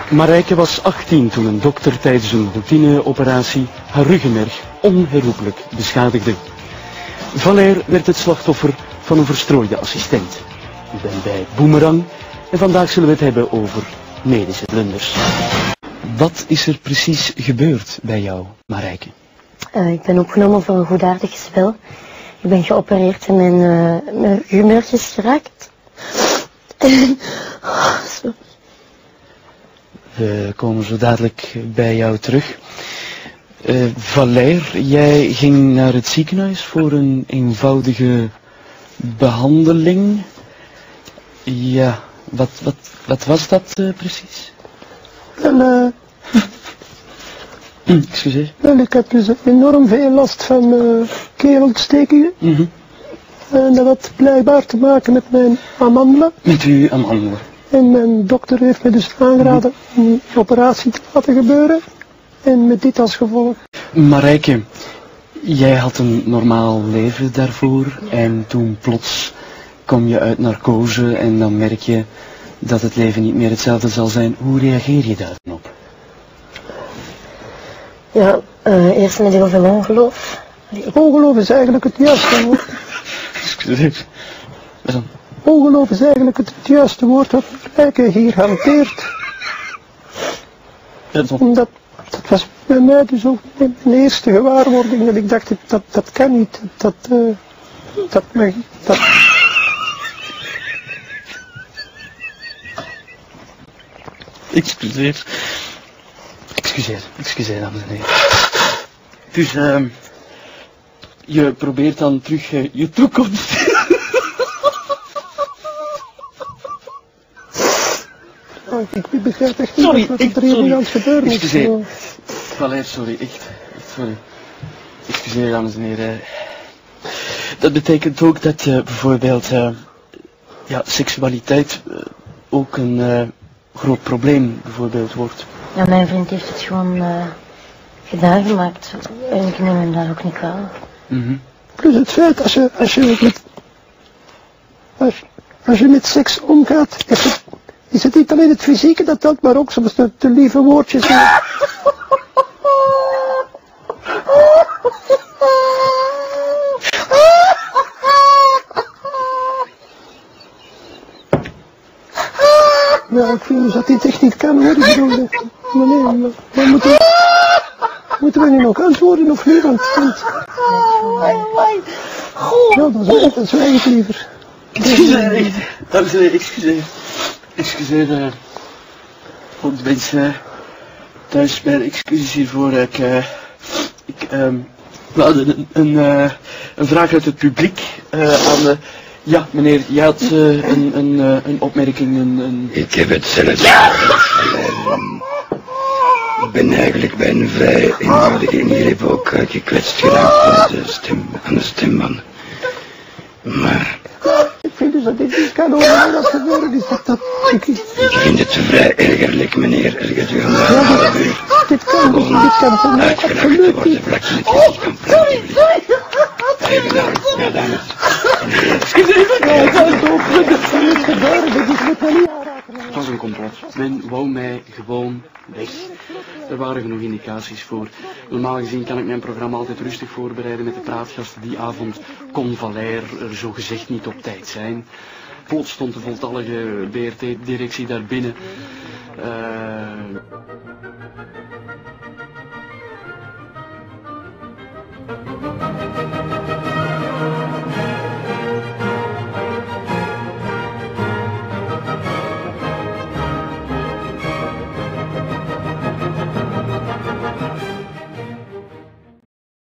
Marijke was 18 toen een dokter tijdens een routineoperatie haar ruggenmerg onherroepelijk beschadigde. Valère werd het slachtoffer van een verstrooide assistent. Ik ben bij Boomerang en vandaag zullen we het hebben over medische blunders. Wat is er precies gebeurd bij jou, Marijke? Ik ben opgenomen voor een goedaardig spel. Ik ben geopereerd en mijn ruggenmerg is geraakt. We komen zo dadelijk bij jou terug. Valère, jij ging naar het ziekenhuis voor een eenvoudige behandeling. Ja, wat was dat precies? Excuseer. Wel, ik heb dus enorm veel last van keelontstekingen. En dat had blijkbaar te maken met mijn amandelen. Met uw amandelen. En mijn dokter heeft me dus aangeraden om die operatie te laten gebeuren. En met dit als gevolg. Marijke, jij had een normaal leven daarvoor en toen plots kom je uit narcose en dan merk je dat het leven niet meer hetzelfde zal zijn. Hoe reageer je daar dan op? Ja, eerst met heel veel ongeloof. Ongeloof is eigenlijk het juiste woord. Excuseer. Wat dan? Ongeloof is eigenlijk het juiste woord dat Marijke hier hanteert. Omdat dat was bij mij dus ook mijn eerste gewaarwording dat ik dacht, dat kan niet. Excuseer, dames en heren. Dus, je probeert dan terug je toekomst. Ik begrijp echt niet wat er hier aan het gebeuren is. Excuseer. Valère, sorry, echt sorry. Excuseer, dames en heren. Dat betekent ook dat bijvoorbeeld, seksualiteit ook een groot probleem bijvoorbeeld wordt. Ja, mijn vriend heeft het gewoon gedaan gemaakt. En ik neem hem daar ook niet kwalijk. Plus het feit, als je met seks omgaat, is het niet alleen het fysieke dat telt, maar ook soms de lieve woordjes. Ja, ik vind dus dat dit echt niet kan hoor. Ik bedoel, maar moeten we nu nog antwoorden of niet? Want ja, dan zwijg ik liever. Excuseer, dames en heren, excuseer voor de mensen thuis, mijn excuses hiervoor. We hadden een vraag uit het publiek aan de... Ja, meneer, je had een opmerking, Ik heb hetzelfde. Ik ben eigenlijk bij een vrij eenvoudige ingreep ook gekwetst geraakt aan de stembanden. Maar... Ik vind dus dat dit niet kan overal dat gebeuren is. Ik vind het vrij ergerlijk, meneer, ergens u vandaag een half uur dit kan voor mij uitgelachen te worden, vlak in het gezicht van Frank. Even naar, ja dames. Het was een complot. Men wou mij gewoon weg. Er waren genoeg indicaties voor. Normaal gezien kan ik mijn programma altijd rustig voorbereiden met de praatgasten. Die avond kon Valère er zogezegd niet op tijd zijn. Plots stond de voltallige BRT-directie daar binnen.